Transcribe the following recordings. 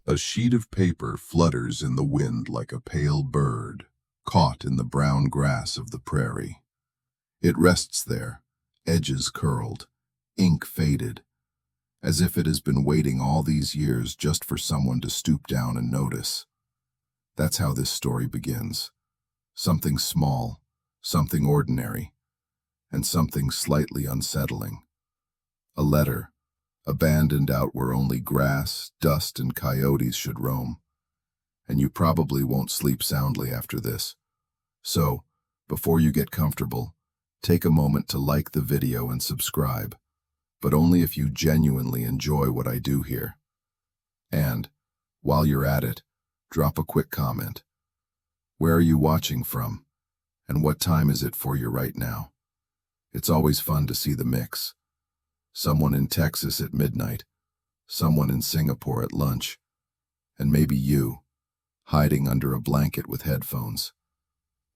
A sheet of paper flutters in the wind like a pale bird, caught in the brown grass of the prairie. It rests there, edges curled, ink faded, as if it has been waiting all these years just for someone to stoop down and notice. That's how this story begins. Something small, something ordinary, and something slightly unsettling. A letter, abandoned out where only grass, dust, and coyotes should roam. And you probably won't sleep soundly after this. So, before you get comfortable, take a moment to like the video and subscribe, but only if you genuinely enjoy what I do here. And, while you're at it, drop a quick comment. Where are you watching from? And what time is it for you right now? It's always fun to see the mix. Someone in Texas at midnight, someone in Singapore at lunch, and maybe you, hiding under a blanket with headphones.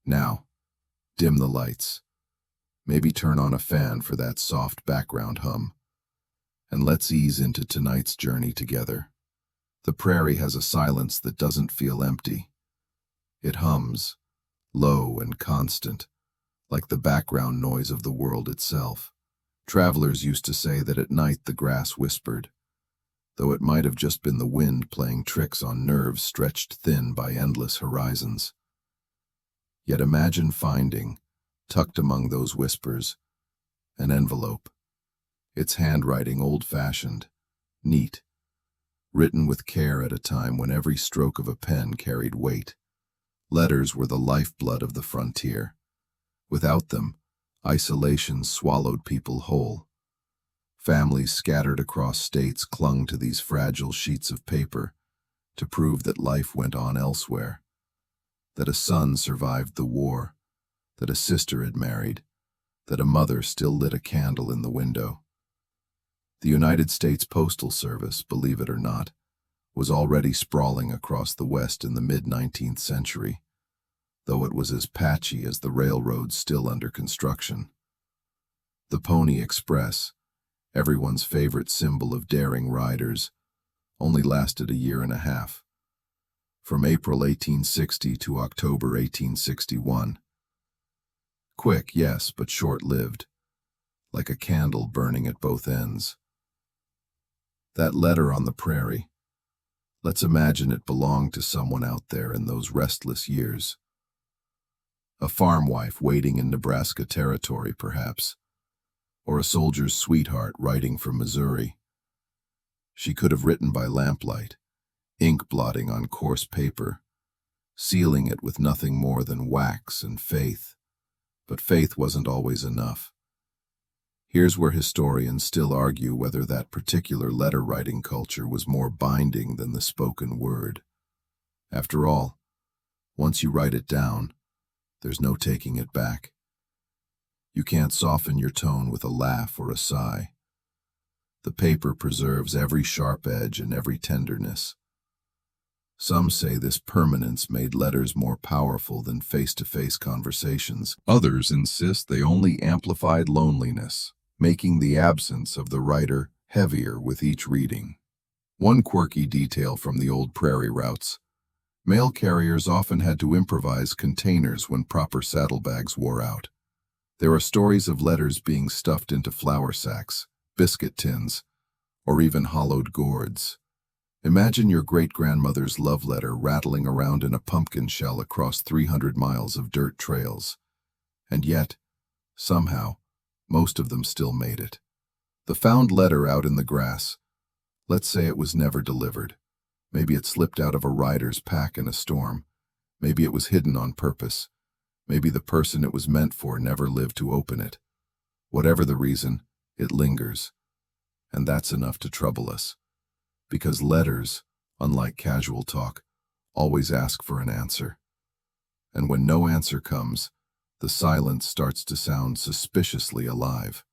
Now, dim the lights. Maybe turn on a fan for that soft background hum. And let's ease into tonight's journey together. The prairie has a silence that doesn't feel empty. It hums, low and constant, like the background noise of the world itself. Travelers used to say that at night the grass whispered, though it might have just been the wind playing tricks on nerves stretched thin by endless horizons. Yet imagine finding, tucked among those whispers, an envelope. Its handwriting old-fashioned, neat, written with care at a time when every stroke of a pen carried weight. Letters were the lifeblood of the frontier. Without them, isolation swallowed people whole. Families scattered across states clung to these fragile sheets of paper to prove that life went on elsewhere, that a son survived the war, that a sister had married, that a mother still lit a candle in the window. The United States Postal Service, believe it or not, was already sprawling across the West in the mid-19th century, though it was as patchy as the railroads still under construction. The Pony Express, everyone's favorite symbol of daring riders, only lasted a year and a half. From April 1860 to October 1861. Quick, yes, but short-lived, like a candle burning at both ends. That letter on the prairie, let's imagine it belonged to someone out there in those restless years. A farm wife waiting in Nebraska territory, perhaps, or a soldier's sweetheart writing from Missouri. She could have written by lamplight, ink blotting on coarse paper, sealing it with nothing more than wax and faith. But faith wasn't always enough. Here's where historians still argue whether that particular letter-writing culture was more binding than the spoken word. After all, once you write it down, there's no taking it back. You can't soften your tone with a laugh or a sigh. The paper preserves every sharp edge and every tenderness. Some say this permanence made letters more powerful than face-to-face conversations. Others insist they only amplified loneliness, making the absence of the writer heavier with each reading. One quirky detail from the old prairie routes: mail carriers often had to improvise containers when proper saddlebags wore out. There are stories of letters being stuffed into flour sacks, biscuit tins, or even hollowed gourds. Imagine your great-grandmother's love letter rattling around in a pumpkin shell across 300 miles of dirt trails. And yet, somehow, most of them still made it. The found letter out in the grass, let's say it was never delivered. Maybe it slipped out of a rider's pack in a storm. Maybe it was hidden on purpose. Maybe the person it was meant for never lived to open it. Whatever the reason, it lingers. And that's enough to trouble us. Because letters, unlike casual talk, always ask for an answer. And when no answer comes, the silence starts to sound suspiciously alive.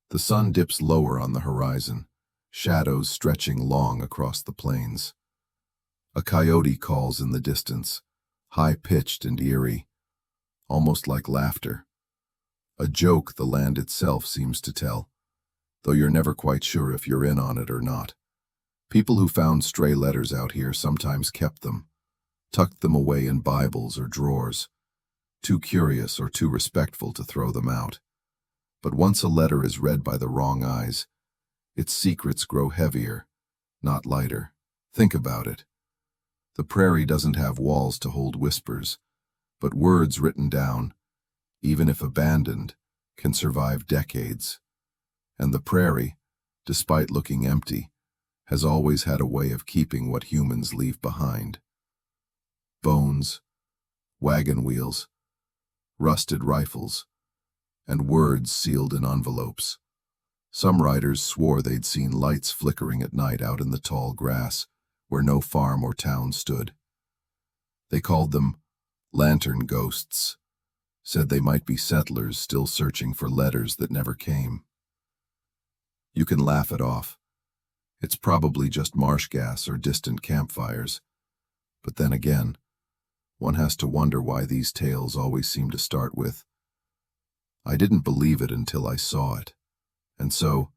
The sun dips lower on the horizon, shadows stretching long across the plains. A coyote calls in the distance, high-pitched and eerie, almost like laughter. A joke the land itself seems to tell, though you're never quite sure if you're in on it or not. People who found stray letters out here sometimes kept them, tucked them away in Bibles or drawers, too curious or too respectful to throw them out. But once a letter is read by the wrong eyes, its secrets grow heavier, not lighter. Think about it. The prairie doesn't have walls to hold whispers, but words written down, even if abandoned, can survive decades. And the prairie, despite looking empty, has always had a way of keeping what humans leave behind. Bones, wagon wheels, rusted rifles, and words sealed in envelopes. Some riders swore they'd seen lights flickering at night out in the tall grass, where no farm or town stood. They called them lantern ghosts, said they might be settlers still searching for letters that never came. You can laugh it off. It's probably just marsh gas or distant campfires. But then again, one has to wonder why these tales always seem to start with, "I didn't believe it until I saw it." And so,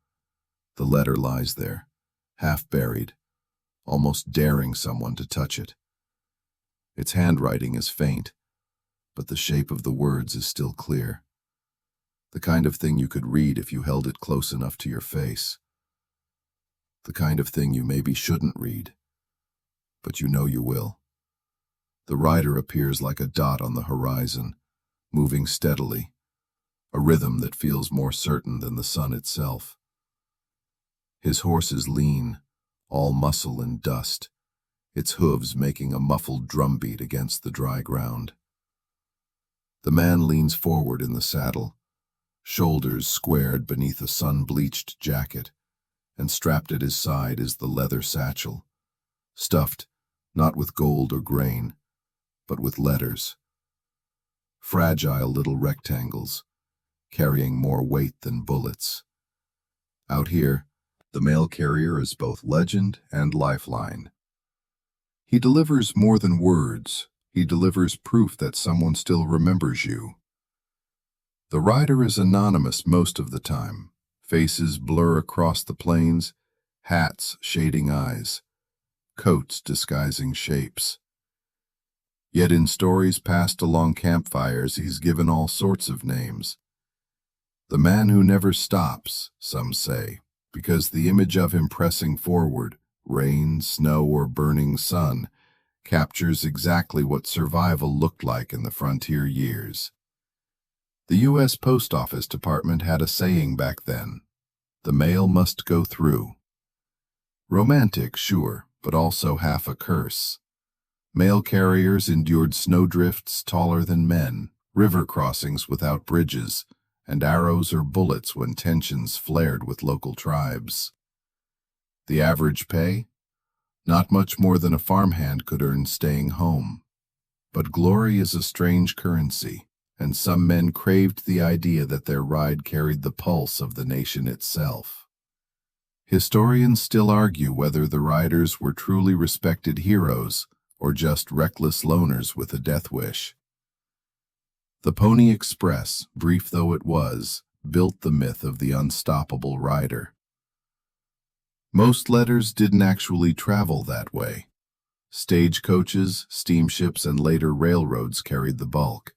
the letter lies there, half buried, almost daring someone to touch it. Its handwriting is faint, but the shape of the words is still clear. The kind of thing you could read if you held it close enough to your face. The kind of thing you maybe shouldn't read, but you know you will. The rider appears like a dot on the horizon, moving steadily, a rhythm that feels more certain than the sun itself. His horse is lean, all muscle and dust, its hooves making a muffled drumbeat against the dry ground. The man leans forward in the saddle, shoulders squared beneath a sun-bleached jacket, and strapped at his side is the leather satchel, stuffed not with gold or grain, but with letters. Fragile little rectangles, carrying more weight than bullets. Out here, the mail carrier is both legend and lifeline. He delivers more than words. He delivers proof that someone still remembers you. The rider is anonymous most of the time. Faces blur across the plains, hats shading eyes, coats disguising shapes. Yet in stories passed along campfires, he's given all sorts of names. The man who never stops, some say, because the image of him pressing forward, rain, snow, or burning sun, captures exactly what survival looked like in the frontier years. The U.S. Post Office Department had a saying back then: the mail must go through. Romantic, sure, but also half a curse. Mail carriers endured snowdrifts taller than men, river crossings without bridges, and arrows or bullets when tensions flared with local tribes. The average pay? Not much more than a farmhand could earn staying home. But glory is a strange currency, and some men craved the idea that their ride carried the pulse of the nation itself. Historians still argue whether the riders were truly respected heroes or just reckless loners with a death wish. The Pony Express, brief though it was, built the myth of the unstoppable rider. Most letters didn't actually travel that way. Stagecoaches, steamships, and later railroads carried the bulk.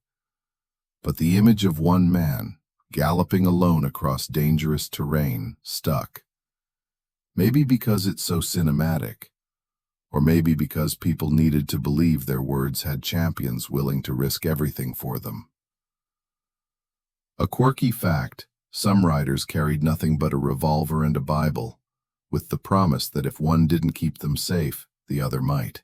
But the image of one man, galloping alone across dangerous terrain, stuck. Maybe because it's so cinematic, or maybe because people needed to believe their words had champions willing to risk everything for them. A quirky fact: some riders carried nothing but a revolver and a Bible, with the promise that if one didn't keep them safe, the other might.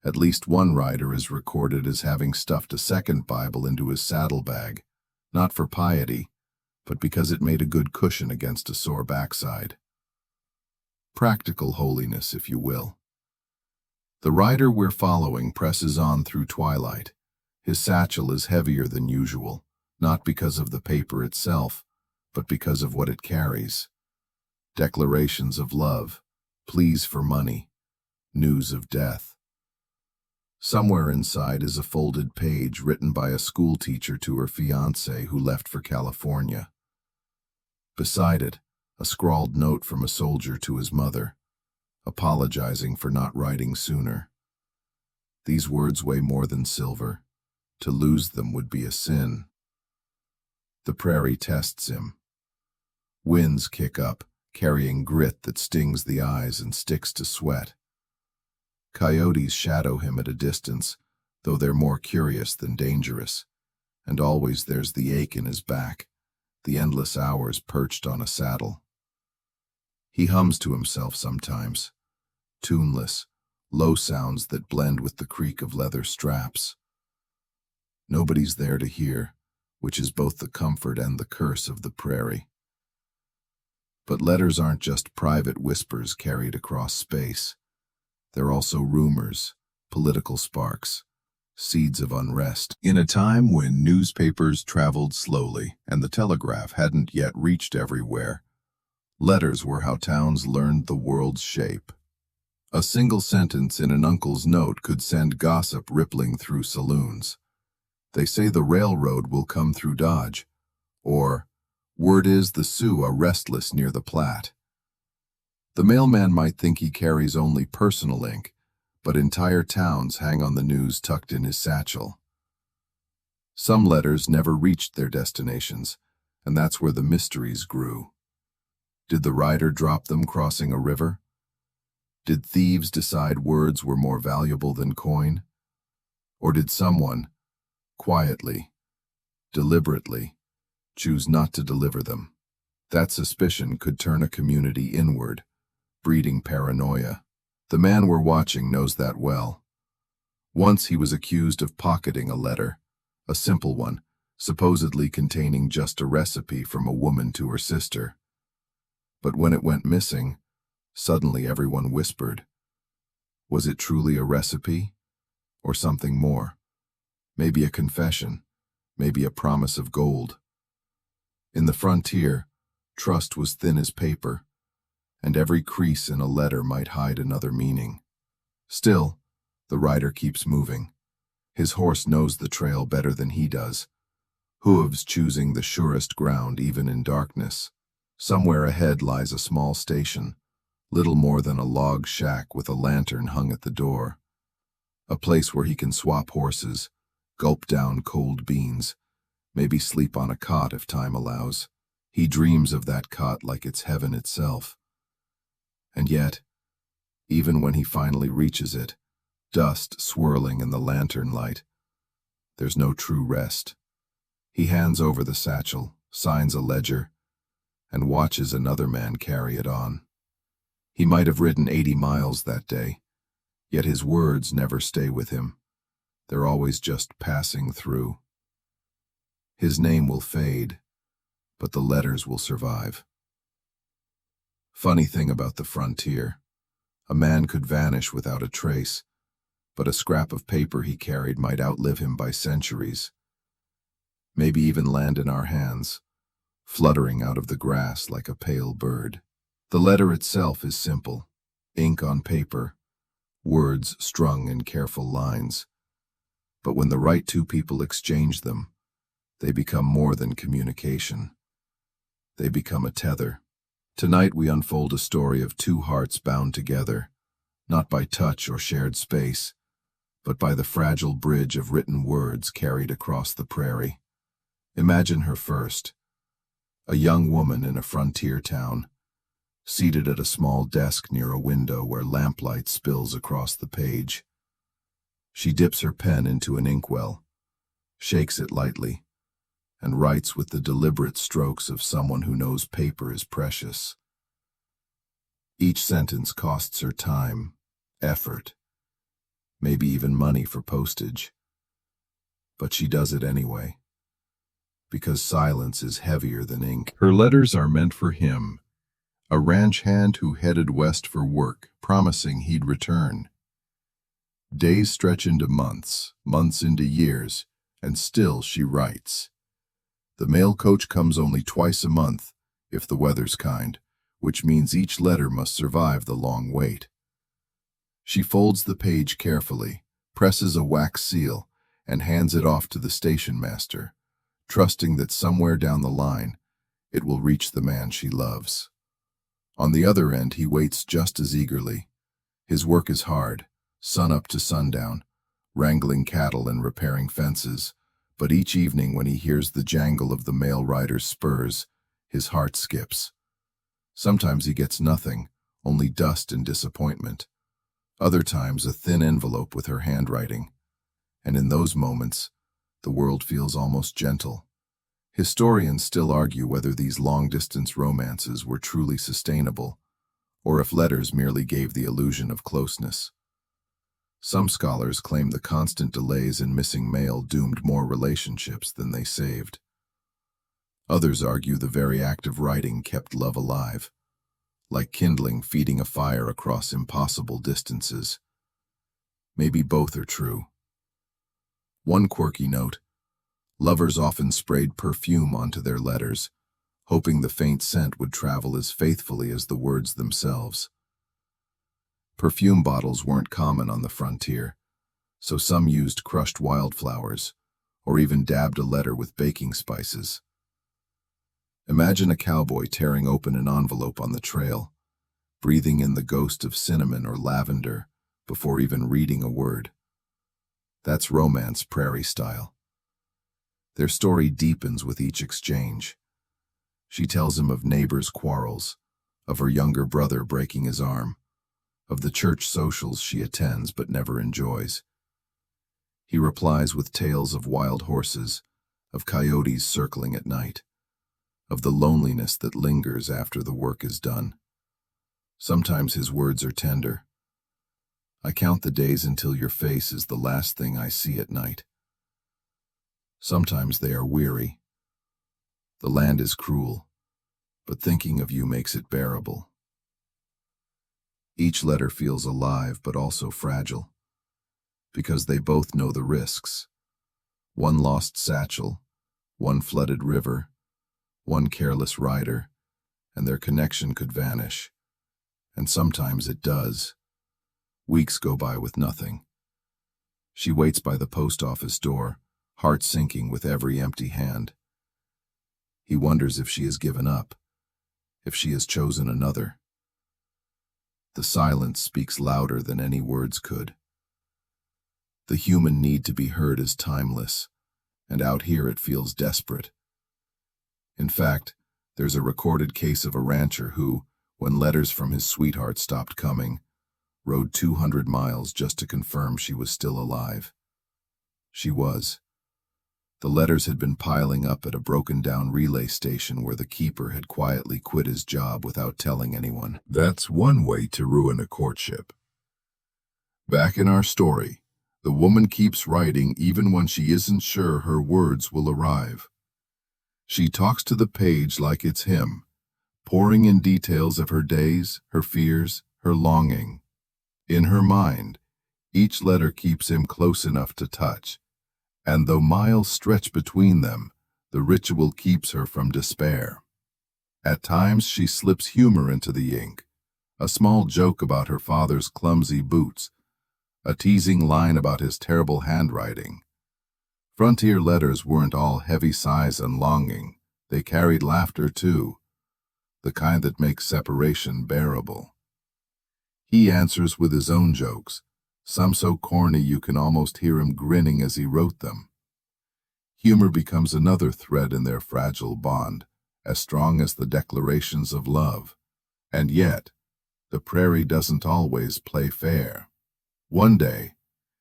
At least one rider is recorded as having stuffed a second Bible into his saddlebag, not for piety, but because it made a good cushion against a sore backside. Practical holiness, if you will. The rider we're following presses on through twilight. His satchel is heavier than usual, not because of the paper itself, but because of what it carries. Declarations of love, pleas for money, news of death. Somewhere inside is a folded page written by a schoolteacher to her fiancé who left for California. Beside it, a scrawled note from a soldier to his mother, apologizing for not writing sooner. These words weigh more than silver. To lose them would be a sin. The prairie tests him. Winds kick up, carrying grit that stings the eyes and sticks to sweat. Coyotes shadow him at a distance, though they're more curious than dangerous. And always there's the ache in his back, the endless hours perched on a saddle. He hums to himself sometimes, tuneless, low sounds that blend with the creak of leather straps. Nobody's there to hear, which is both the comfort and the curse of the prairie. But letters aren't just private whispers carried across space. They're also rumors, political sparks, seeds of unrest. In a time when newspapers traveled slowly and the telegraph hadn't yet reached everywhere, letters were how towns learned the world's shape. A single sentence in an uncle's note could send gossip rippling through saloons. They say the railroad will come through Dodge, or word is the Sioux are restless near the Platte. The mailman might think he carries only personal ink, but entire towns hang on the news tucked in his satchel. Some letters never reached their destinations, and that's where the mysteries grew. Did the rider drop them crossing a river? Did thieves decide words were more valuable than coin? Or did someone, quietly, deliberately, choose not to deliver them? That suspicion could turn a community inward, breeding paranoia. The man we're watching knows that well. Once he was accused of pocketing a letter, a simple one, supposedly containing just a recipe from a woman to her sister. But when it went missing, suddenly everyone whispered. Was it truly a recipe? Or something more? Maybe a confession, maybe a promise of gold. In the frontier, trust was thin as paper, and every crease in a letter might hide another meaning. Still, the rider keeps moving. His horse knows the trail better than he does, hooves choosing the surest ground even in darkness. Somewhere ahead lies a small station, little more than a log shack with a lantern hung at the door. A place where he can swap horses, gulp down cold beans, maybe sleep on a cot if time allows. He dreams of that cot like it's heaven itself. And yet, even when he finally reaches it, dust swirling in the lantern light, there's no true rest. He hands over the satchel, signs a ledger, and watches another man carry it on. He might have ridden 80 miles that day, yet his words never stay with him. They're always just passing through. His name will fade, but the letters will survive. Funny thing about the frontier, a man could vanish without a trace, but a scrap of paper he carried might outlive him by centuries. Maybe even land in our hands, fluttering out of the grass like a pale bird. The letter itself is simple, ink on paper, words strung in careful lines. But when the right two people exchange them, they become more than communication. They become a tether. Tonight we unfold a story of two hearts bound together, not by touch or shared space, but by the fragile bridge of written words carried across the prairie. Imagine her first, a young woman in a frontier town, seated at a small desk near a window where lamplight spills across the page. She dips her pen into an inkwell, shakes it lightly, and writes with the deliberate strokes of someone who knows paper is precious. Each sentence costs her time, effort, maybe even money for postage. But she does it anyway, because silence is heavier than ink. Her letters are meant for him, a ranch hand who headed west for work, promising he'd return. Days stretch into months, months into years, and still she writes. The mail coach comes only twice a month, if the weather's kind, which means each letter must survive the long wait. She folds the page carefully, presses a wax seal, and hands it off to the station master, trusting that somewhere down the line, it will reach the man she loves. On the other end, he waits just as eagerly, His work is hard, sun up to sundown, wrangling cattle and repairing fences, but each evening when he hears the jangle of the mail rider's spurs, his heart skips. Sometimes he gets nothing, only dust and disappointment. Other times a thin envelope with her handwriting. And in those moments, the world feels almost gentle. Historians still argue whether these long-distance romances were truly sustainable, or if letters merely gave the illusion of closeness. Some scholars claim the constant delays and missing mail doomed more relationships than they saved. Others argue the very act of writing kept love alive, like kindling feeding a fire across impossible distances. Maybe both are true. One quirky note: lovers often sprayed perfume onto their letters, hoping the faint scent would travel as faithfully as the words themselves. Perfume bottles weren't common on the frontier, so some used crushed wildflowers, or even dabbed a letter with baking spices. Imagine a cowboy tearing open an envelope on the trail, breathing in the ghost of cinnamon or lavender before even reading a word. That's romance Prairie style. Their story deepens with each exchange. She tells him of neighbors' quarrels, of her younger brother breaking his arm, of the church socials she attends but never enjoys. He replies with tales of wild horses, of coyotes circling at night, of the loneliness that lingers after the work is done. Sometimes his words are tender. I count the days until your face is the last thing I see at night. Sometimes they are weary. The land is cruel, but thinking of you makes it bearable. Each letter feels alive but also fragile, because they both know the risks. One lost satchel, one flooded river, one careless rider, and their connection could vanish. And sometimes it does. Weeks go by with nothing. She waits by the post office door, heart sinking with every empty hand. He wonders if she has given up, if she has chosen another. The silence speaks louder than any words could. The human need to be heard is timeless, and out here it feels desperate. In fact, there's a recorded case of a rancher who, when letters from his sweetheart stopped coming, rode 200 miles just to confirm she was still alive. She was. The letters had been piling up at a broken-down relay station where the keeper had quietly quit his job without telling anyone. That's one way to ruin a courtship. Back in our story, the woman keeps writing even when she isn't sure her words will arrive. She talks to the page like it's him, pouring in details of her days, her fears, her longing. In her mind, each letter keeps him close enough to touch, and though miles stretch between them, the ritual keeps her from despair. At times she slips humor into the ink, a small joke about her father's clumsy boots, a teasing line about his terrible handwriting. Frontier letters weren't all heavy sighs and longing. They carried laughter too, the kind that makes separation bearable. He answers with his own jokes, some so corny you can almost hear him grinning as he wrote them. Humor becomes another thread in their fragile bond, as strong as the declarations of love. And yet, the Prairie doesn't always play fair. One day,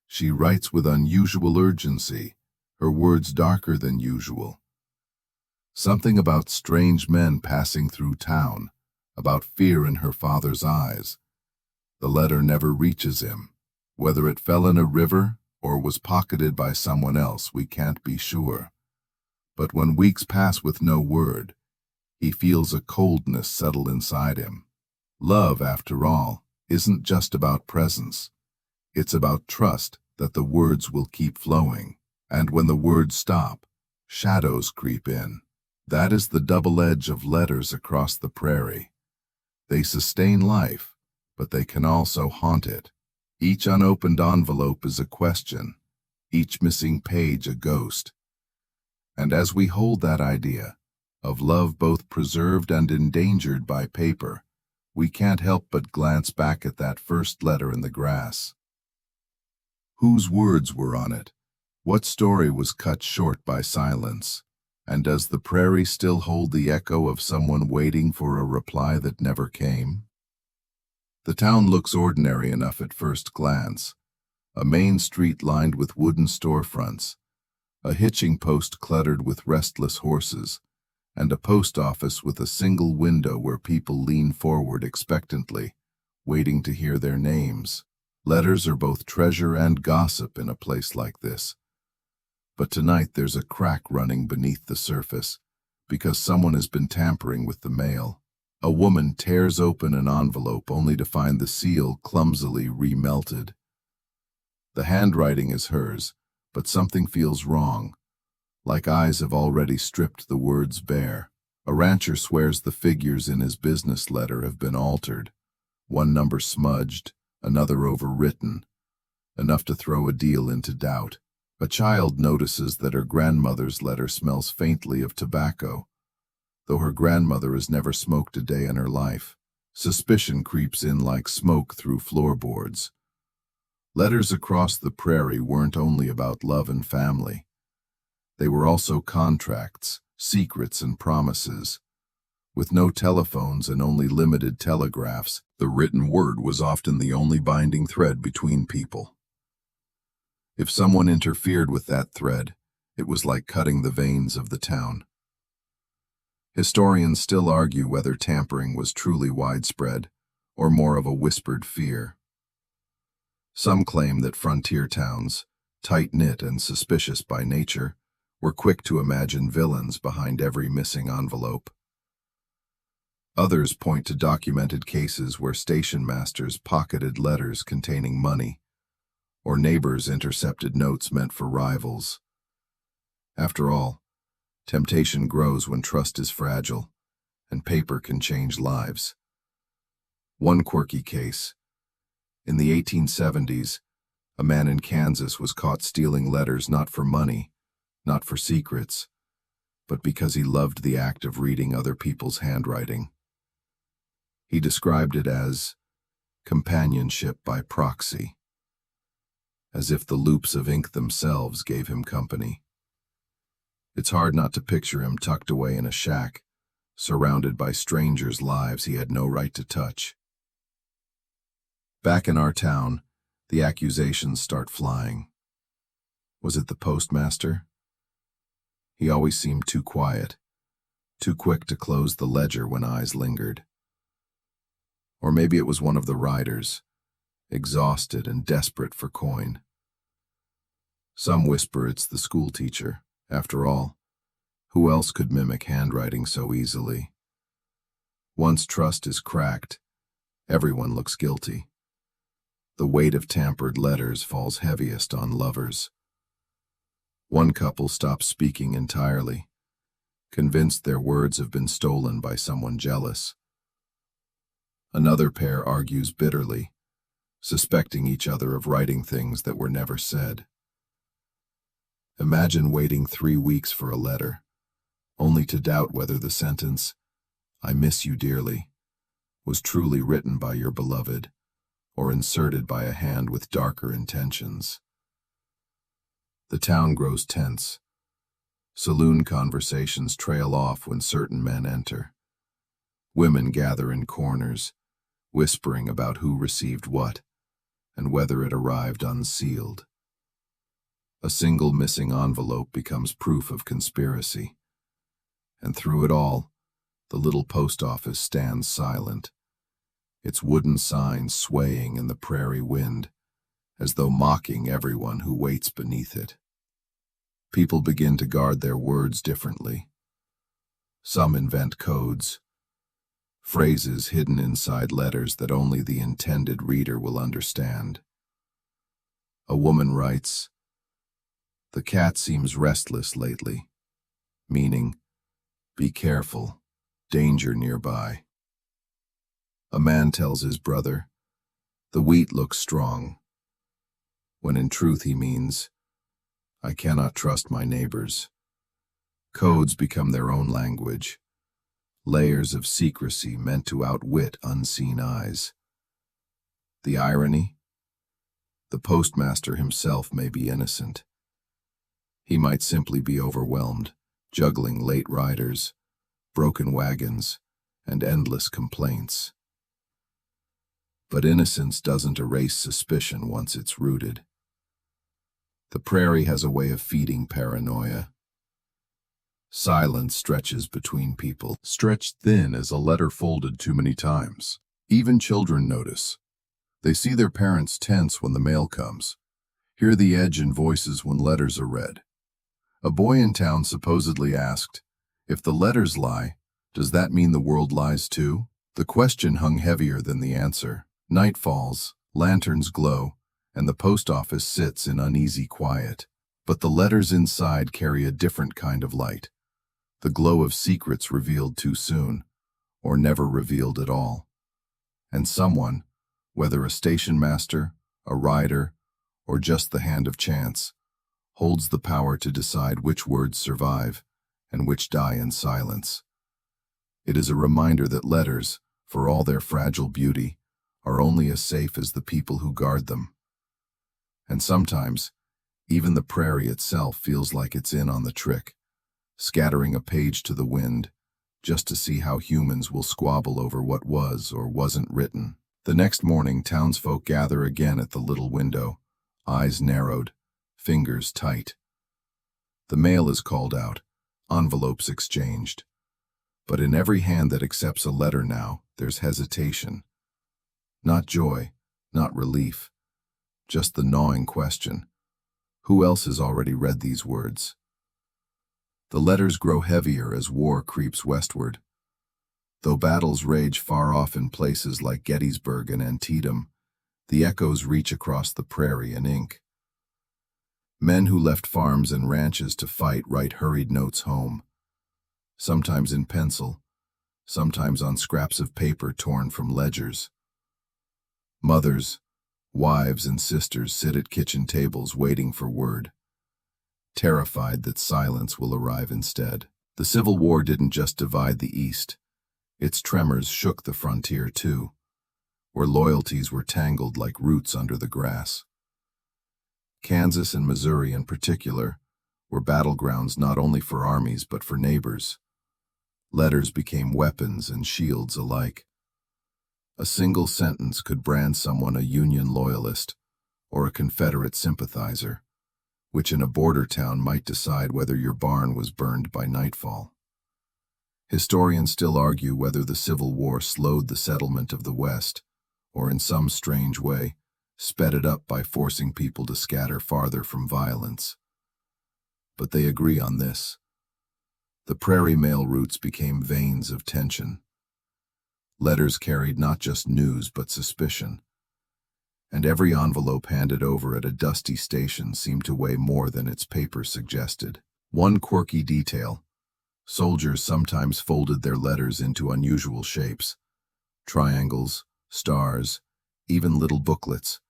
she writes with unusual urgency, her words darker than usual. Something about strange men passing through town, about fear in her father's eyes. The letter never reaches him. Whether it fell in a river or was pocketed by someone else, we can't be sure. But when weeks pass with no word, he feels a coldness settle inside him. Love, after all, isn't just about presence. It's about trust that the words will keep flowing. And when the words stop, shadows creep in. That is the double edge of letters across the prairie. They sustain life, but they can also haunt it. Each unopened envelope is a question, each missing page a ghost. And as we hold that idea, of love both preserved and endangered by paper, we can't help but glance back at that first letter in the grass. Whose words were on it? What story was cut short by silence? And does the prairie still hold the echo of someone waiting for a reply that never came? The town looks ordinary enough at first glance. A main street lined with wooden storefronts, a hitching post cluttered with restless horses, and a post office with a single window where people lean forward expectantly, waiting to hear their names. Letters are both treasure and gossip in a place like this. But tonight there's a crack running beneath the surface, because someone has been tampering with the mail. A woman tears open an envelope only to find the seal clumsily remelted. The handwriting is hers, but something feels wrong, like eyes have already stripped the words bare. A rancher swears the figures in his business letter have been altered, one number smudged, another overwritten, enough to throw a deal into doubt. A child notices that her grandmother's letter smells faintly of tobacco, though her grandmother has never smoked a day in her life. Suspicion creeps in like smoke through floorboards. Letters across the prairie weren't only about love and family. They were also contracts, secrets, and promises. With no telephones and only limited telegraphs, the written word was often the only binding thread between people. If someone interfered with that thread, it was like cutting the veins of the town. Historians still argue whether tampering was truly widespread, or more of a whispered fear. Some claim that frontier towns, tight-knit and suspicious by nature, were quick to imagine villains behind every missing envelope. Others point to documented cases where station masters pocketed letters containing money, or neighbors intercepted notes meant for rivals. After all, temptation grows when trust is fragile, and paper can change lives. One quirky case. In the 1870s, a man in Kansas was caught stealing letters not for money, not for secrets, but because he loved the act of reading other people's handwriting. He described it as companionship by proxy, as if the loops of ink themselves gave him company. It's hard not to picture him tucked away in a shack, surrounded by strangers' lives he had no right to touch. Back in our town, the accusations start flying. Was it the postmaster? He always seemed too quiet, too quick to close the ledger when eyes lingered. Or maybe it was one of the riders, exhausted and desperate for coin. Some whisper it's the schoolteacher. After all, who else could mimic handwriting so easily? Once trust is cracked, everyone looks guilty. The weight of tampered letters falls heaviest on lovers. One couple stops speaking entirely, convinced their words have been stolen by someone jealous. Another pair argues bitterly, suspecting each other of writing things that were never said. Imagine waiting 3 weeks for a letter, only to doubt whether the sentence, "I miss you dearly," was truly written by your beloved, or inserted by a hand with darker intentions. The town grows tense. Saloon conversations trail off when certain men enter. Women gather in corners, whispering about who received what, and whether it arrived unsealed. A single missing envelope becomes proof of conspiracy. And through it all, the little post office stands silent, its wooden sign swaying in the prairie wind, as though mocking everyone who waits beneath it. People begin to guard their words differently. Some invent codes, phrases hidden inside letters that only the intended reader will understand. A woman writes, "The cat seems restless lately," meaning, "Be careful, danger nearby." A man tells his brother, "The wheat looks strong," when in truth he means, "I cannot trust my neighbors." Codes become their own language. layers of secrecy meant to outwit unseen eyes. The irony? The postmaster himself may be innocent. He might simply be overwhelmed, juggling late riders, broken wagons, and endless complaints. But innocence doesn't erase suspicion once it's rooted. The prairie has a way of feeding paranoia. Silence stretches between people, stretched thin as a letter folded too many times. Even children notice. They see their parents tense when the mail comes, hear the edge in voices when letters are read. A boy in town supposedly asked, "If the letters lie, does that mean the world lies too?" The question hung heavier than the answer. Night falls, lanterns glow, and the post office sits in uneasy quiet. But the letters inside carry a different kind of light. The glow of secrets revealed too soon, or never revealed at all. And someone, whether a station master, a rider, or just the hand of chance, holds the power to decide which words survive and which die in silence. It is a reminder that letters, for all their fragile beauty, are only as safe as the people who guard them. And sometimes, even the prairie itself feels like it's in on the trick, scattering a page to the wind, just to see how humans will squabble over what was or wasn't written. The next morning, townsfolk gather again at the little window, eyes narrowed, fingers tight. The mail is called out, envelopes exchanged. But in every hand that accepts a letter now, there's hesitation. Not joy, not relief, just the gnawing question. Who else has already read these words? The letters grow heavier as war creeps westward. Though battles rage far off in places like Gettysburg and Antietam, the echoes reach across the prairie in ink. Men who left farms and ranches to fight write hurried notes home, sometimes in pencil, sometimes on scraps of paper torn from ledgers. Mothers, wives, and sisters sit at kitchen tables waiting for word, terrified that silence will arrive instead. The Civil War didn't just divide the East. Its tremors shook the frontier too, where loyalties were tangled like roots under the grass. Kansas and Missouri in particular were battlegrounds not only for armies but for neighbors. Letters became weapons and shields alike. A single sentence could brand someone a Union loyalist or a Confederate sympathizer, which in a border town might decide whether your barn was burned by nightfall. Historians still argue whether the Civil War slowed the settlement of the West, or in some strange way, sped it up by forcing people to scatter farther from violence. But they agree on this. The prairie mail routes became veins of tension. Letters carried not just news but suspicion, and every envelope handed over at a dusty station seemed to weigh more than its paper suggested. One quirky detail: soldiers sometimes folded their letters into unusual shapes, triangles, stars, even little booklets,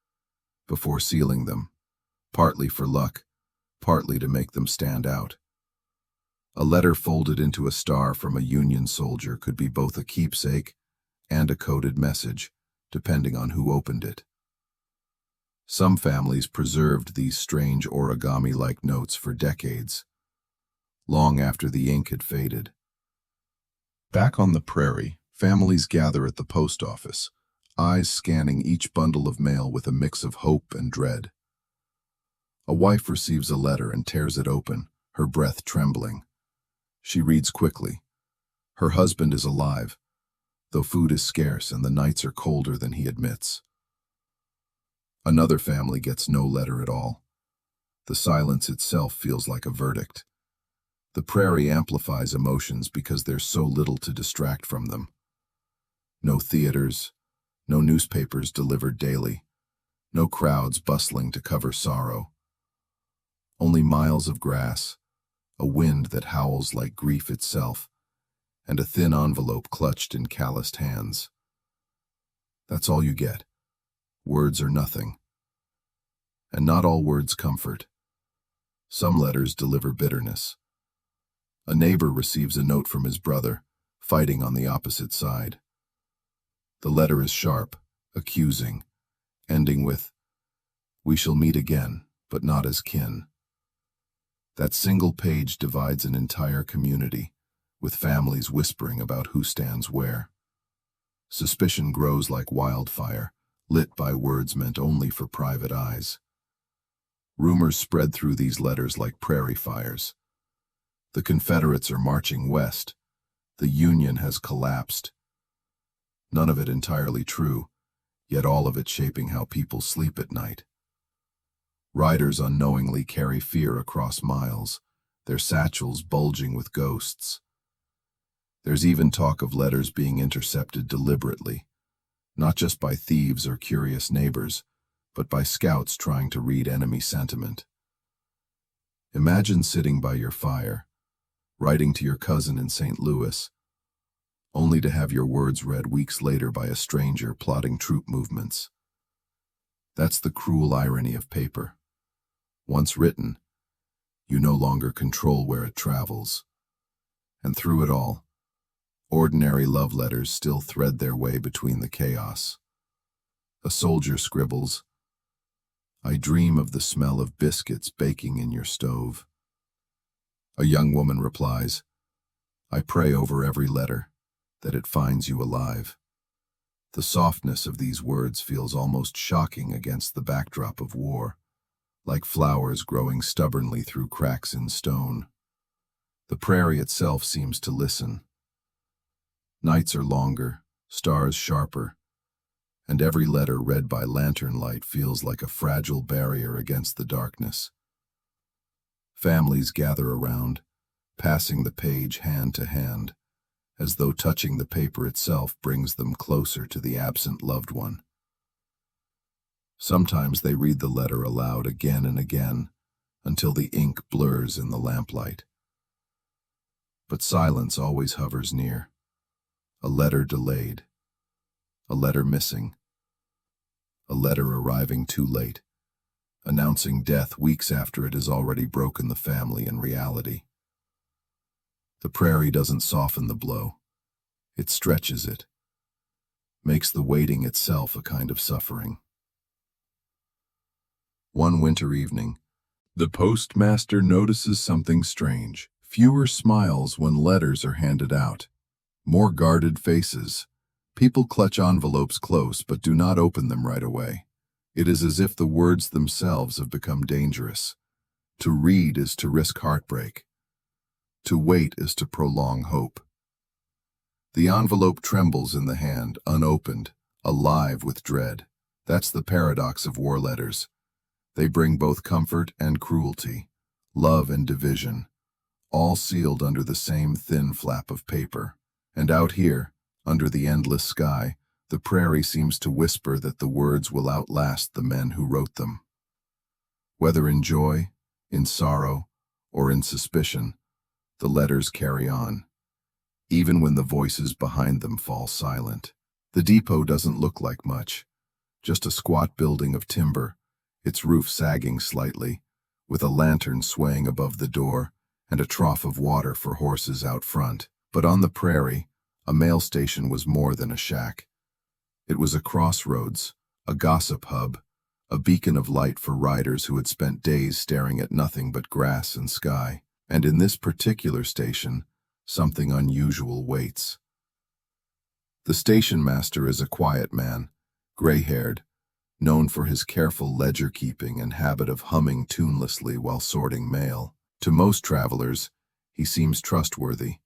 before sealing them, partly for luck, partly to make them stand out. A letter folded into a star from a Union soldier could be both a keepsake and a coded message, depending on who opened it. Some families preserved these strange origami-like notes for decades, long after the ink had faded. Back on the prairie, families gather at the post office, eyes scanning each bundle of mail with a mix of hope and dread. A wife receives a letter and tears it open, her breath trembling. She reads quickly. Her husband is alive, though food is scarce and the nights are colder than he admits. Another family gets no letter at all. The silence itself feels like a verdict. The prairie amplifies emotions because there's so little to distract from them. No theaters, no newspapers delivered daily, no crowds bustling to cover sorrow. Only miles of grass, a wind that howls like grief itself, and a thin envelope clutched in calloused hands. That's all you get. Words are nothing. And not all words comfort. Some letters deliver bitterness. A neighbor receives a note from his brother, fighting on the opposite side. The letter is sharp, accusing, ending with, "We shall meet again, but not as kin." That single page divides an entire community, with families whispering about who stands where. Suspicion grows like wildfire, lit by words meant only for private eyes. Rumors spread through these letters like prairie fires. The Confederates are marching west. The Union has collapsed. None of it entirely true, yet all of it shaping how people sleep at night. Riders unknowingly carry fear across miles, their satchels bulging with ghosts. There's even talk of letters being intercepted deliberately, not just by thieves or curious neighbors, but by scouts trying to read enemy sentiment. Imagine sitting by your fire, writing to your cousin in St. Louis, only to have your words read weeks later by a stranger plotting troop movements. That's the cruel irony of paper. Once written, you no longer control where it travels. And through it all, ordinary love letters still thread their way between the chaos. A soldier scribbles, "I dream of the smell of biscuits baking in your stove." A young woman replies, "I pray over every letter, that it finds you alive." The softness of these words feels almost shocking against the backdrop of war, like flowers growing stubbornly through cracks in stone. The prairie itself seems to listen. Nights are longer, stars sharper, and every letter read by lantern light feels like a fragile barrier against the darkness. Families gather around, passing the page hand to hand, as though touching the paper itself brings them closer to the absent loved one. Sometimes they read the letter aloud again and again, until the ink blurs in the lamplight. But silence always hovers near. A letter delayed, a letter missing, a letter arriving too late, announcing death weeks after it has already broken the family in reality. The prairie doesn't soften the blow. It stretches it, makes the waiting itself a kind of suffering. One winter evening, the postmaster notices something strange. Fewer smiles when letters are handed out. More guarded faces. People clutch envelopes close but do not open them right away. It is as if the words themselves have become dangerous. To read is to risk heartbreak. To wait is to prolong hope. The envelope trembles in the hand, unopened, alive with dread. That's the paradox of war letters. They bring both comfort and cruelty, love and division, all sealed under the same thin flap of paper. And out here, under the endless sky, the prairie seems to whisper that the words will outlast the men who wrote them. Whether in joy, in sorrow, or in suspicion, the letters carry on, even when the voices behind them fall silent. The depot doesn't look like much, just a squat building of timber, its roof sagging slightly, with a lantern swaying above the door and a trough of water for horses out front. But on the prairie, a mail station was more than a shack. It was a crossroads, a gossip hub, a beacon of light for riders who had spent days staring at nothing but grass and sky. And in this particular station, something unusual waits. The station master is a quiet man, gray-haired, known for his careful ledger-keeping and habit of humming tunelessly while sorting mail. To most travelers, he seems trustworthy,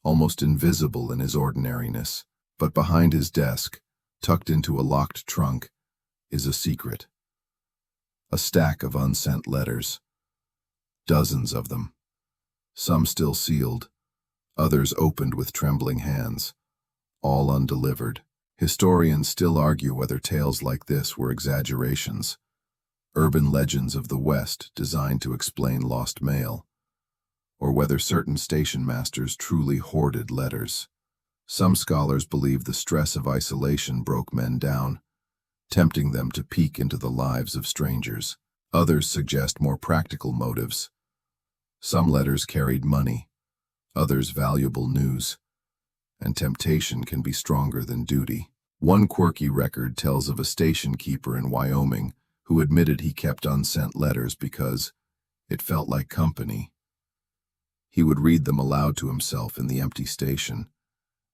almost invisible in his ordinariness. But behind his desk, tucked into a locked trunk, is a secret. A stack of unsent letters. Dozens of them. Some still sealed, others opened with trembling hands, all undelivered. Historians still argue whether tales like this were exaggerations, urban legends of the West designed to explain lost mail, or whether certain station masters truly hoarded letters. Some scholars believe the stress of isolation broke men down, tempting them to peek into the lives of strangers. Others suggest more practical motives. Some letters carried money, others valuable news, and temptation can be stronger than duty. One quirky record tells of a station keeper in Wyoming who admitted he kept unsent letters because it felt like company. He would read them aloud to himself in the empty station,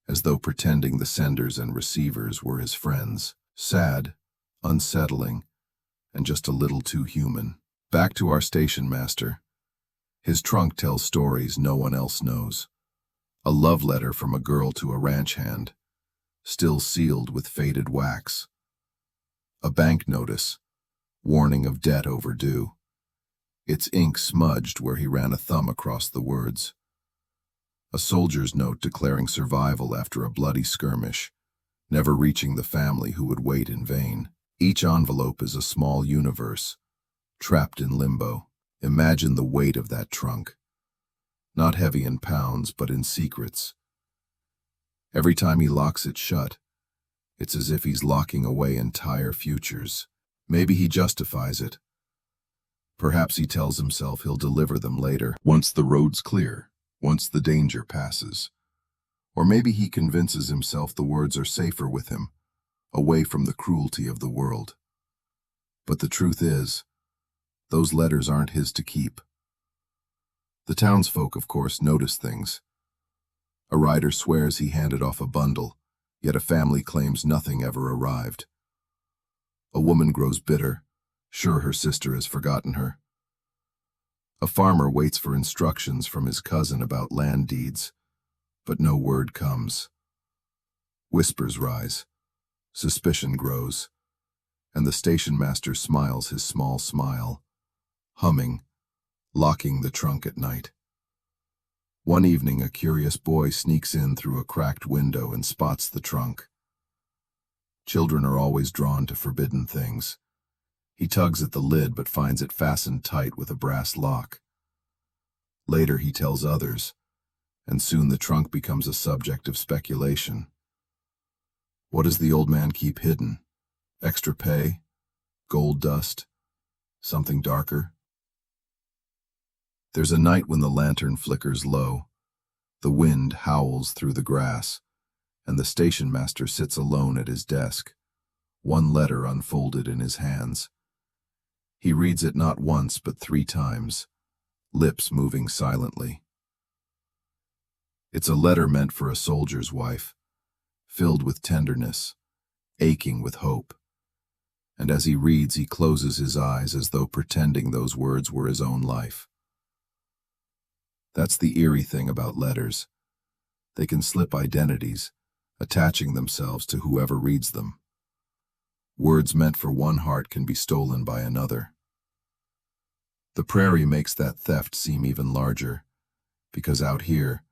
as though pretending the senders and receivers were his friends. Sad, unsettling, and just a little too human. Back to our station master. His trunk tells stories no one else knows. A love letter from a girl to a ranch hand, still sealed with faded wax. A bank notice, warning of debt overdue. Its ink smudged where he ran a thumb across the words. A soldier's note declaring survival after a bloody skirmish, never reaching the family who would wait in vain. Each envelope is a small universe, trapped in limbo. Imagine the weight of that trunk. Not heavy in pounds, but in secrets. Every time he locks it shut, it's as if he's locking away entire futures. Maybe he justifies it. Perhaps he tells himself he'll deliver them later, once the road's clear, once the danger passes. Or maybe he convinces himself the words are safer with him, away from the cruelty of the world. But the truth is, those letters aren't his to keep. The townsfolk, of course, notice things. A rider swears he handed off a bundle, yet a family claims nothing ever arrived. A woman grows bitter, sure her sister has forgotten her. A farmer waits for instructions from his cousin about land deeds, but no word comes. Whispers rise, suspicion grows, and the station master smiles his small smile, humming, locking the trunk at night. One evening, a curious boy sneaks in through a cracked window and spots the trunk. Children are always drawn to forbidden things. He tugs at the lid but finds it fastened tight with a brass lock. Later he tells others, and soon the trunk becomes a subject of speculation. What does the old man keep hidden? Extra pay? Gold dust? Something darker? There's a night when the lantern flickers low. The wind howls through the grass, and the station master sits alone at his desk, one letter unfolded in his hands. He reads it not once but 3 times, lips moving silently. It's a letter meant for a soldier's wife, filled with tenderness, aching with hope. And as he reads, he closes his eyes as though pretending those words were his own life. That's the eerie thing about letters. They can slip identities, attaching themselves to whoever reads them. Words meant for one heart can be stolen by another. The prairie makes that theft seem even larger, because out here,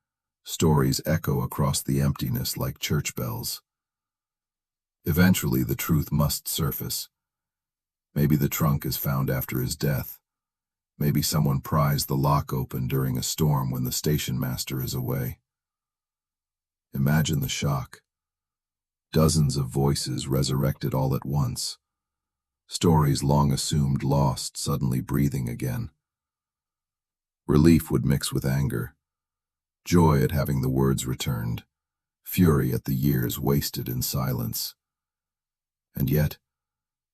stories echo across the emptiness like church bells. Eventually, the truth must surface. Maybe the trunk is found after his death. Maybe someone pries the lock open during a storm when the station master is away. Imagine the shock. Dozens of voices resurrected all at once. Stories long assumed lost suddenly breathing again. Relief would mix with anger. Joy at having the words returned. Fury at the years wasted in silence. And yet,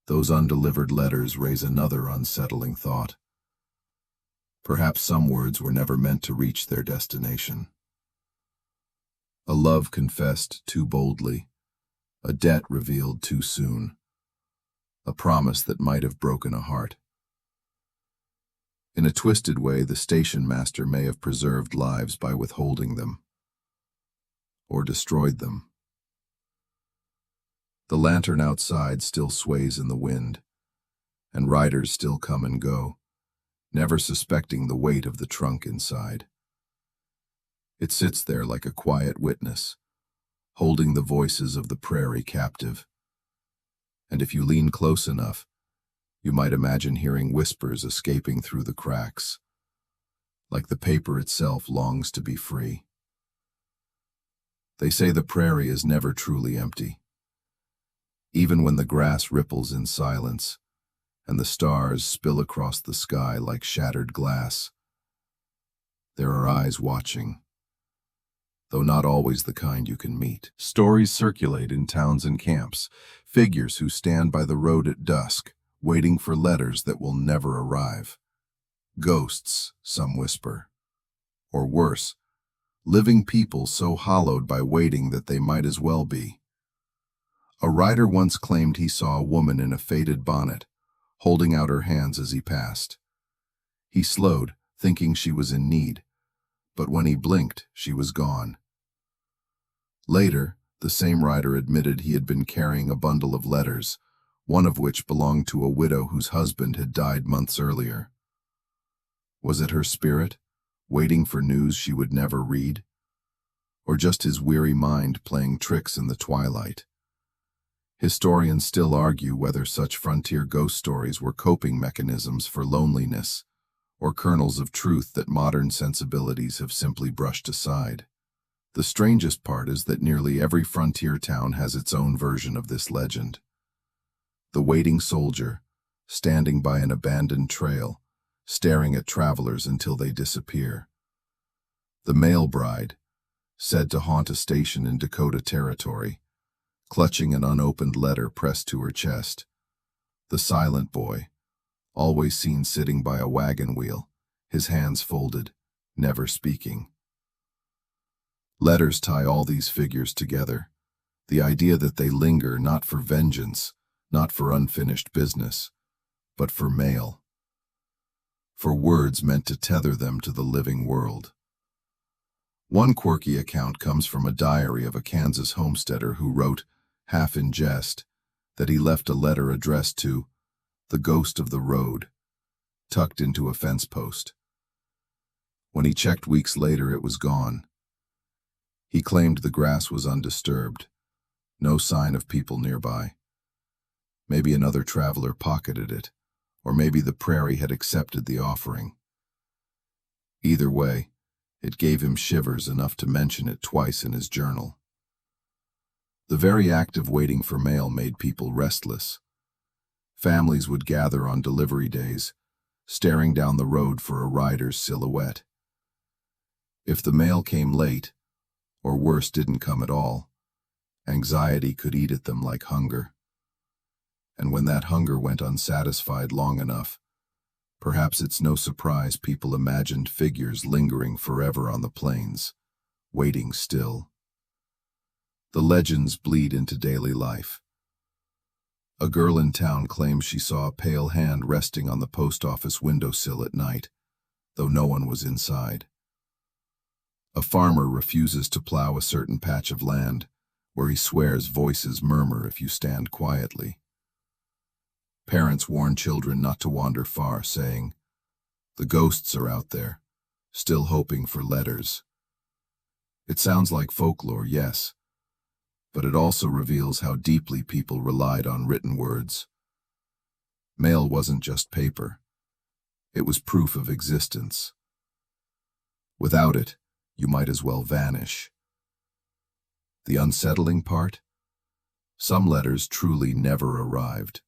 those undelivered letters raise another unsettling thought. Perhaps some words were never meant to reach their destination. A love confessed too boldly, a debt revealed too soon, a promise that might have broken a heart. In a twisted way, the station master may have preserved lives by withholding them, or destroyed them. The lantern outside still sways in the wind, and riders still come and go, never suspecting the weight of the trunk inside. It sits there like a quiet witness, holding the voices of the prairie captive. And if you lean close enough, you might imagine hearing whispers escaping through the cracks, like the paper itself longs to be free. They say the prairie is never truly empty. Even when the grass ripples in silence, and the stars spill across the sky like shattered glass, there are eyes watching. though not always the kind you can meet. Stories circulate in towns and camps, figures who stand by the road at dusk, waiting for letters that will never arrive. Ghosts, some whisper. Or worse, living people so hollowed by waiting that they might as well be. A writer once claimed he saw a woman in a faded bonnet, holding out her hands as he passed. He slowed, thinking she was in need, but when he blinked, she was gone. Later, the same writer admitted he had been carrying a bundle of letters, one of which belonged to a widow whose husband had died months earlier. Was it her spirit, waiting for news she would never read? Or just his weary mind playing tricks in the twilight? Historians still argue whether such frontier ghost stories were coping mechanisms for loneliness, or kernels of truth that modern sensibilities have simply brushed aside. The strangest part is that nearly every frontier town has its own version of this legend. The waiting soldier, standing by an abandoned trail, staring at travelers until they disappear. The mail bride, said to haunt a station in Dakota Territory, clutching an unopened letter pressed to her chest. The silent boy, always seen sitting by a wagon wheel, his hands folded, never speaking. Letters tie all these figures together, the idea that they linger not for vengeance, not for unfinished business, but for mail, for words meant to tether them to the living world. One quirky account comes from a diary of a Kansas homesteader who wrote, half in jest, that he left a letter addressed to the ghost of the road, tucked into a fence post. When he checked weeks later, it was gone. He claimed the grass was undisturbed, no sign of people nearby. Maybe another traveler pocketed it, or maybe the Prairie had accepted the offering. Either way, it gave him shivers enough to mention it twice in his journal. The very act of waiting for mail made people restless. Families would gather on delivery days, staring down the road for a rider's silhouette. If the mail came late, or worse, didn't come at all, anxiety could eat at them like hunger. And when that hunger went unsatisfied long enough, perhaps it's no surprise people imagined figures lingering forever on the plains, waiting still. The legends bleed into daily life. A girl in town claims she saw a pale hand resting on the post office windowsill at night, though no one was inside. A farmer refuses to plow a certain patch of land, where he swears voices murmur if you stand quietly. Parents warn children not to wander far, saying, "The ghosts are out there, still hoping for letters." It sounds like folklore, yes, but it also reveals how deeply people relied on written words. Mail wasn't just paper. It was proof of existence. Without it, you might as well vanish. The unsettling part? Some letters truly never arrived,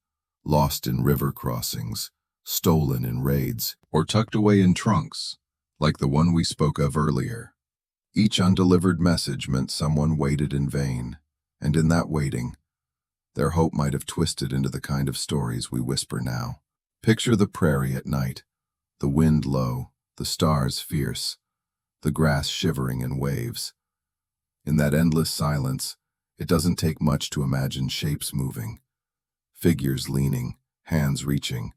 lost in river crossings, stolen in raids, or tucked away in trunks, like the one we spoke of earlier. Each undelivered message meant someone waited in vain, and in that waiting, their hope might have twisted into the kind of stories we whisper now. Picture the prairie at night, the wind low, the stars fierce, the grass shivering in waves. In that endless silence, it doesn't take much to imagine shapes moving, figures leaning, hands reaching.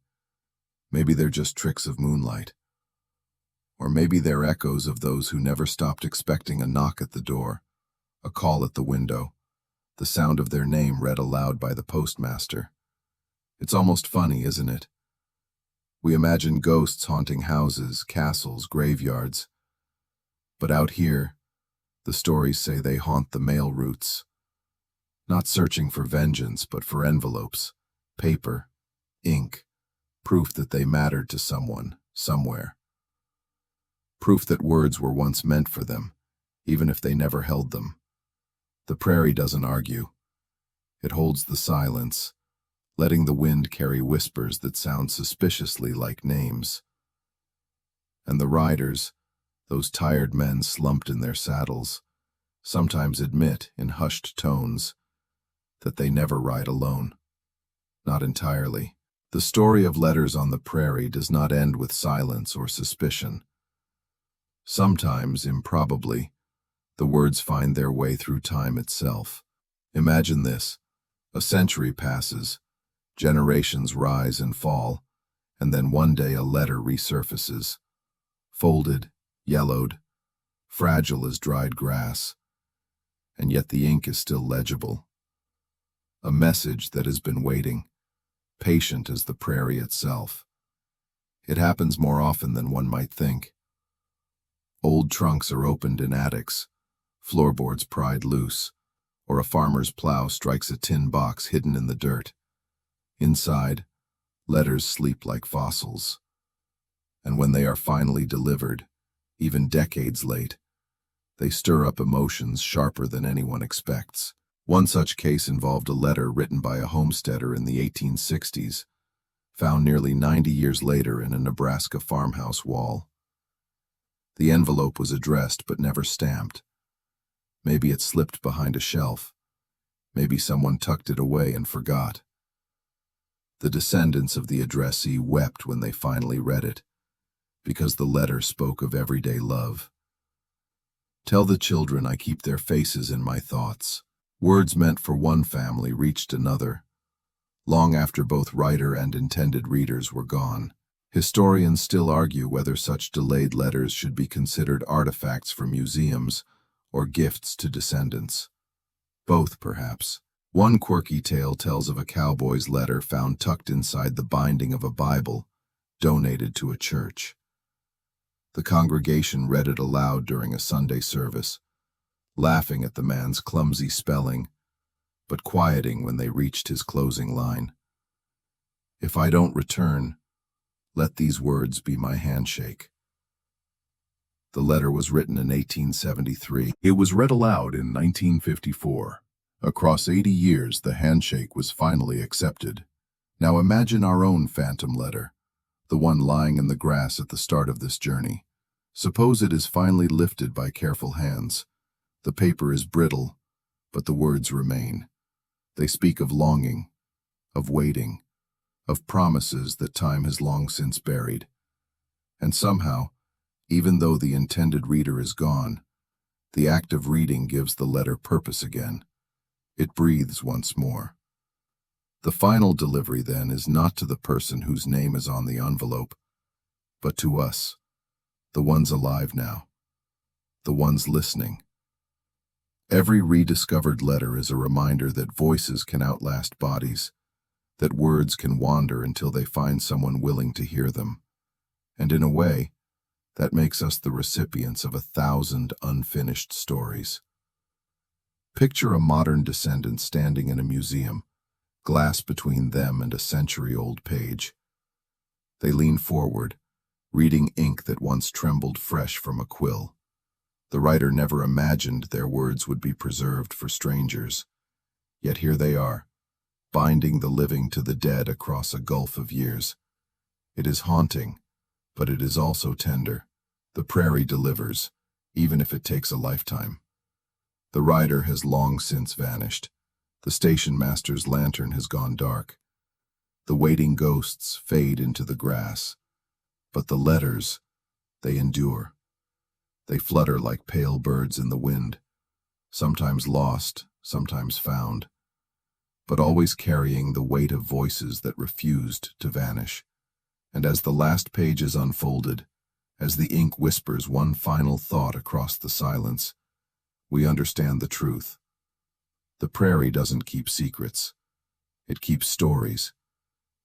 Maybe they're just tricks of moonlight. Or maybe they're echoes of those who never stopped expecting a knock at the door, a call at the window, the sound of their name read aloud by the postmaster. It's almost funny, isn't it? We imagine ghosts haunting houses, castles, graveyards. But out here, the stories say they haunt the mail routes, not searching for vengeance, but for envelopes, paper, ink, proof that they mattered to someone, somewhere. Proof that words were once meant for them, even if they never held them. The prairie doesn't argue. It holds the silence, letting the wind carry whispers that sound suspiciously like names. And the riders, those tired men slumped in their saddles, sometimes admit in hushed tones that they never ride alone. Not entirely. The story of Letters on the Prairie does not end with silence or suspicion. Sometimes, improbably, the words find their way through time itself. Imagine this. A century passes, generations rise and fall, and then one day a letter resurfaces, folded, yellowed, fragile as dried grass, and yet the ink is still legible. A message that has been waiting, patient as the prairie itself. It happens more often than one might think. Old trunks are opened in attics, floorboards pried loose, or a farmer's plow strikes a tin box hidden in the dirt. Inside, letters sleep like fossils. And when they are finally delivered, even decades late, they stir up emotions sharper than anyone expects. One such case involved a letter written by a homesteader in the 1860s, found nearly 90 years later in a Nebraska farmhouse wall. The envelope was addressed but never stamped. Maybe it slipped behind a shelf. Maybe someone tucked it away and forgot. The descendants of the addressee wept when they finally read it, because the letter spoke of everyday love. Tell the children I keep their faces in my thoughts. Words meant for one family reached another, long after both writer and intended readers were gone. Historians still argue whether such delayed letters should be considered artifacts for museums or gifts to descendants. Both, perhaps. One quirky tale tells of a cowboy's letter found tucked inside the binding of a Bible donated to a church. The congregation read it aloud during a Sunday service, laughing at the man's clumsy spelling, but quieting when they reached his closing line. If I don't return, let these words be my handshake. The letter was written in 1873. It was read aloud in 1954. Across 80 years, the handshake was finally accepted. Now imagine our own phantom letter, the one lying in the grass at the start of this journey. Suppose it is finally lifted by careful hands. The paper is brittle, but the words remain. They speak of longing, of waiting, of promises that time has long since buried. And somehow, even though the intended reader is gone, the act of reading gives the letter purpose again. It breathes once more. The final delivery, then, is not to the person whose name is on the envelope, but to us, the ones alive now, the ones listening. Every rediscovered letter is a reminder that voices can outlast bodies, that words can wander until they find someone willing to hear them. And in a way, that makes us the recipients of 1,000 unfinished stories. Picture a modern descendant standing in a museum, glass between them and a century-old page. They lean forward, reading ink that once trembled fresh from a quill. The writer never imagined their words would be preserved for strangers. Yet here they are, binding the living to the dead across a gulf of years. It is haunting, but it is also tender. The prairie delivers, even if it takes a lifetime. The rider has long since vanished. The station master's lantern has gone dark. The waiting ghosts fade into the grass. But the letters, they endure. They flutter like pale birds in the wind, sometimes lost, sometimes found, but always carrying the weight of voices that refused to vanish. And as the last page is unfolded, as the ink whispers one final thought across the silence, we understand the truth. The prairie doesn't keep secrets. It keeps stories,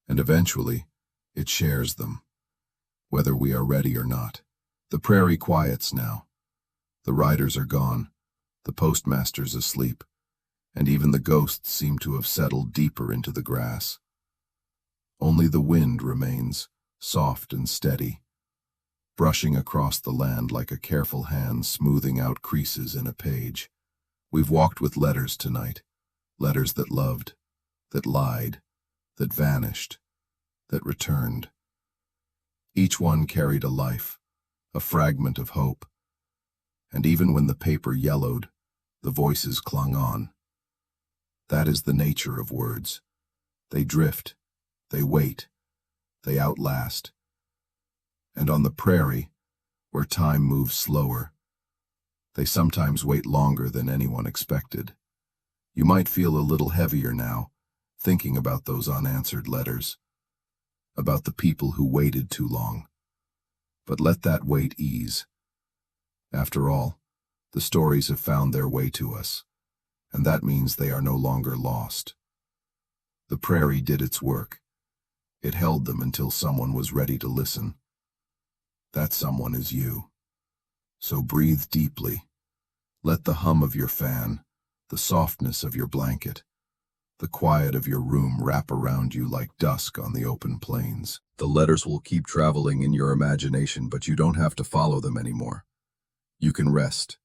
and eventually, it shares them, whether we are ready or not. The prairie quiets now. The riders are gone, the postmaster's asleep, and even the ghosts seem to have settled deeper into the grass. Only the wind remains, soft and steady, brushing across the land like a careful hand smoothing out creases in a page. We've walked with letters tonight, letters that loved, that lied, that vanished, that returned. Each one carried a life, a fragment of hope, and even when the paper yellowed, The voices clung on. That is the nature of words. They drift, they wait, they outlast. And on the prairie, where time moves slower, they sometimes wait longer than anyone expected. You might feel a little heavier now, thinking about those unanswered letters, about the people who waited too long. But let that weight ease. After all, the stories have found their way to us, and that means they are no longer lost. The prairie did its work. It held them until someone was ready to listen. That someone is you. So breathe deeply. Let the hum of your fan, the softness of your blanket, the quiet of your room wrap around you like dusk on the open plains. The letters will keep traveling in your imagination, but you don't have to follow them anymore. You can rest.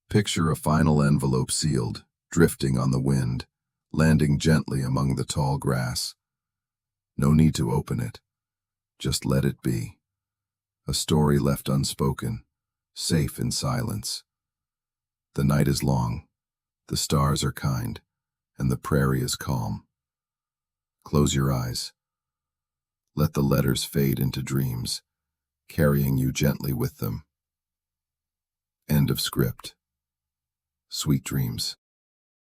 Picture a final envelope sealed, drifting on the wind, landing gently among the tall grass. No need to open it. Just let it be. A story left unspoken, safe in silence. The night is long, the stars are kind, and the prairie is calm. Close your eyes. Let the letters fade into dreams, carrying you gently with them. End of script. Sweet dreams.